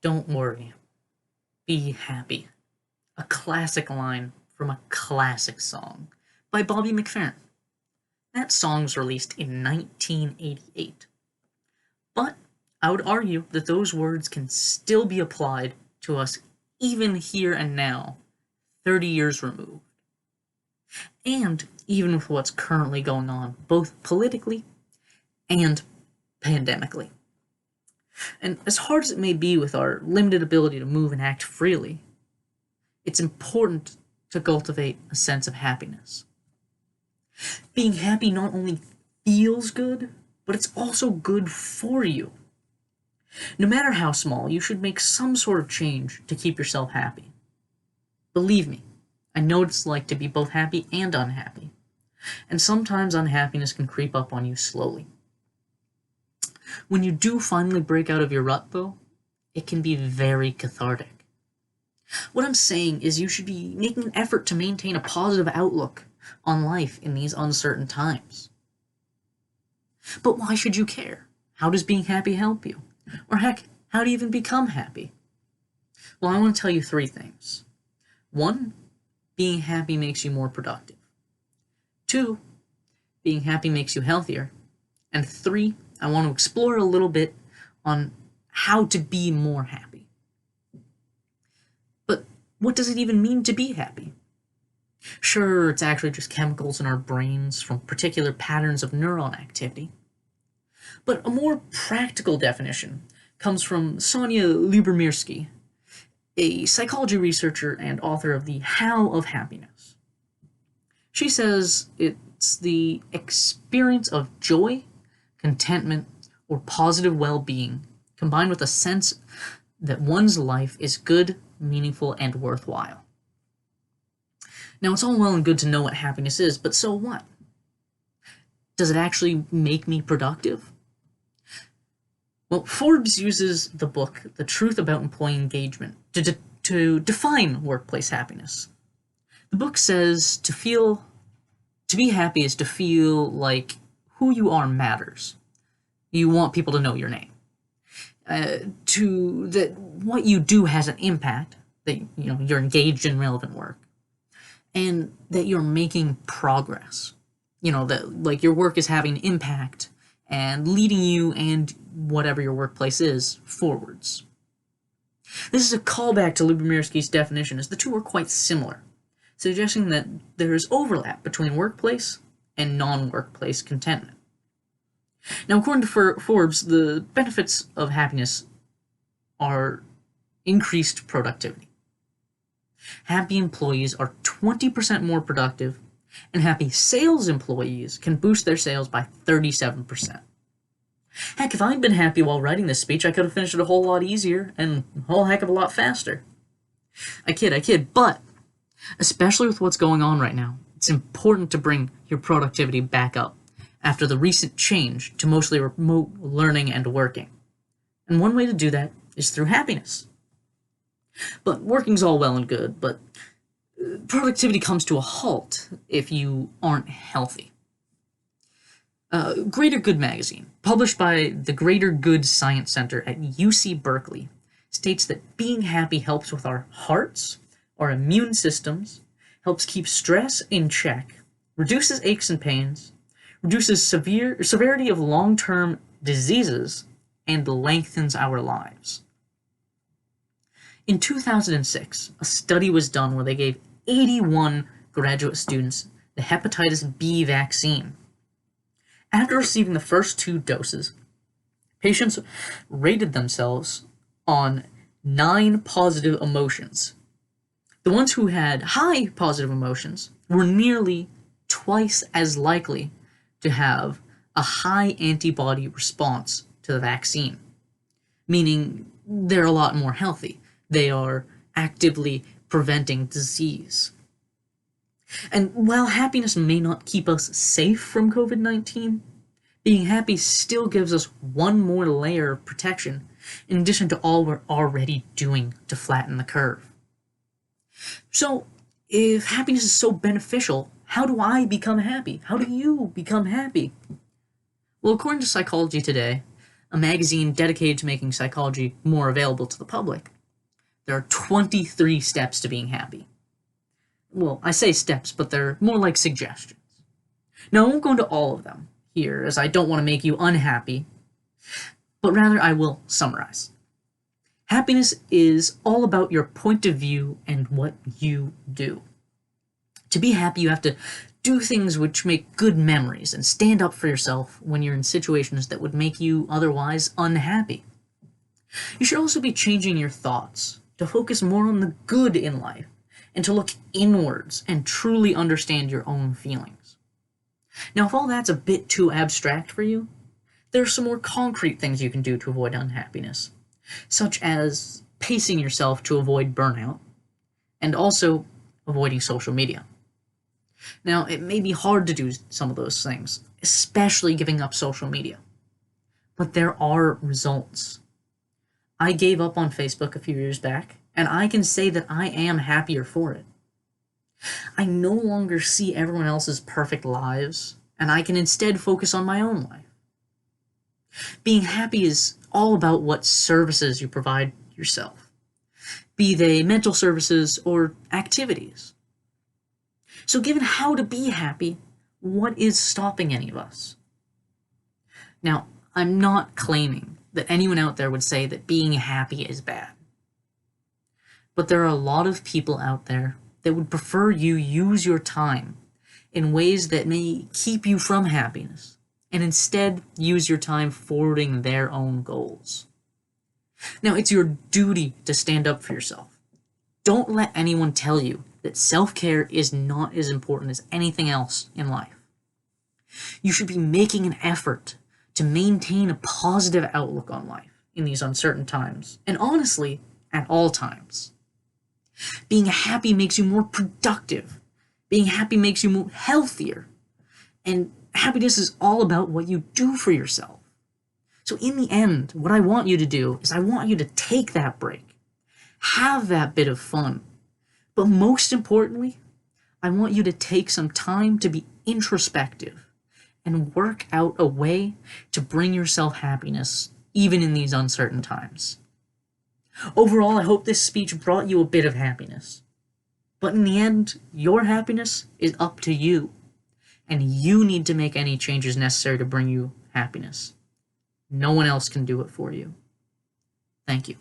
Don't worry, be happy. A classic line from a classic song by Bobby McFerrin. That song was released in 1988. But I would argue that those words can still be applied to us even here and now, 30 years removed. And even with what's currently going on, both politically and pandemically. And as hard as it may be with our limited ability to move and act freely, it's important to cultivate a sense of happiness. Being happy not only feels good, but it's also good for you. No matter how small, you should make some sort of change to keep yourself happy. Believe me, I know what it's like to be both happy and unhappy, and sometimes unhappiness can creep up on you slowly. When you do finally break out of your rut, though, it can be very cathartic. What I'm saying is you should be making an effort to maintain a positive outlook on life in these uncertain times. But why should you care? How does being happy help you? Or heck, how do you even become happy? Well, I want to tell you three things. One, being happy makes you more productive. Two, being happy makes you healthier. And three, I want to explore a little bit on how to be more happy. But what does it even mean to be happy? Sure, it's actually just chemicals in our brains from particular patterns of neuron activity. But a more practical definition comes from Sonia Lyubomirsky, a psychology researcher and author of The How of Happiness. She says it's the experience of joy, contentment, or positive well-being combined with a sense that one's life is good, meaningful, and worthwhile. Now, it's all well and good to know what happiness is, but so what? Does it actually make me productive? Well, Forbes uses the book The Truth About Employee Engagement to define workplace happiness. The book says to be happy is to feel like who you are matters. You want people to know your name. That what you do has an impact, that you're engaged in relevant work, and that you're making progress. That like your work is having an impact and leading you and whatever your workplace is forwards. This is a callback to Lyubomirsky's definition, as the two are quite similar, suggesting that there is overlap between workplace and non-workplace contentment. Now, according to Forbes, the benefits of happiness are increased productivity. Happy employees are 20% more productive, and happy sales employees can boost their sales by 37%. Heck, if I'd been happy while writing this speech, I could have finished it a whole lot easier and a whole heck of a lot faster. I kid, but especially with what's going on right now, it's important to bring your productivity back up after the recent change to mostly remote learning and working. And one way to do that is through happiness. But working's all well and good, but productivity comes to a halt if you aren't healthy. Greater Good magazine, published by the Greater Good Science Center at UC Berkeley, states that being happy helps with our hearts, our immune systems, helps keep stress in check, reduces aches and pains, reduces severity of long-term diseases, and lengthens our lives. In 2006, a study was done where they gave 81 graduate students the hepatitis B vaccine. After receiving the first 2 doses, patients rated themselves on 9 positive emotions. The ones who had high positive emotions were nearly twice as likely to have a high antibody response to the vaccine, meaning they're a lot more healthy. They are actively preventing disease. And while happiness may not keep us safe from COVID-19, being happy still gives us one more layer of protection in addition to all we're already doing to flatten the curve. So, if happiness is so beneficial, how do I become happy? How do you become happy? Well, according to Psychology Today, a magazine dedicated to making psychology more available to the public, there are 23 steps to being happy. Well, I say steps, but they're more like suggestions. Now, I won't go into all of them here, as I don't want to make you unhappy, but rather I will summarize. Happiness is all about your point of view and what you do. To be happy, you have to do things which make good memories and stand up for yourself when you're in situations that would make you otherwise unhappy. You should also be changing your thoughts to focus more on the good in life and to look inwards and truly understand your own feelings. Now, if all that's a bit too abstract for you, there are some more concrete things you can do to avoid unhappiness, such as pacing yourself to avoid burnout, and also avoiding social media. Now, it may be hard to do some of those things, especially giving up social media, but there are results. I gave up on Facebook a few years back, and I can say that I am happier for it. I no longer see everyone else's perfect lives, and I can instead focus on my own life. Being happy is all about what services you provide yourself, be they mental services or activities. So given how to be happy, what is stopping any of us? Now, I'm not claiming that anyone out there would say that being happy is bad. But there are a lot of people out there that would prefer you use your time in ways that may keep you from happiness, and instead use your time forwarding their own goals. Now, it's your duty to stand up for yourself. Don't let anyone tell you that self-care is not as important as anything else in life. You should be making an effort to maintain a positive outlook on life in these uncertain times, and honestly, at all times. Being happy makes you more productive. Being happy makes you more healthier. And happiness is all about what you do for yourself. So in the end, what I want you to do is I want you to take that break. Have that bit of fun. But most importantly, I want you to take some time to be introspective and work out a way to bring yourself happiness, even in these uncertain times. Overall, I hope this speech brought you a bit of happiness. But in the end, your happiness is up to you, and you need to make any changes necessary to bring you happiness. No one else can do it for you. Thank you.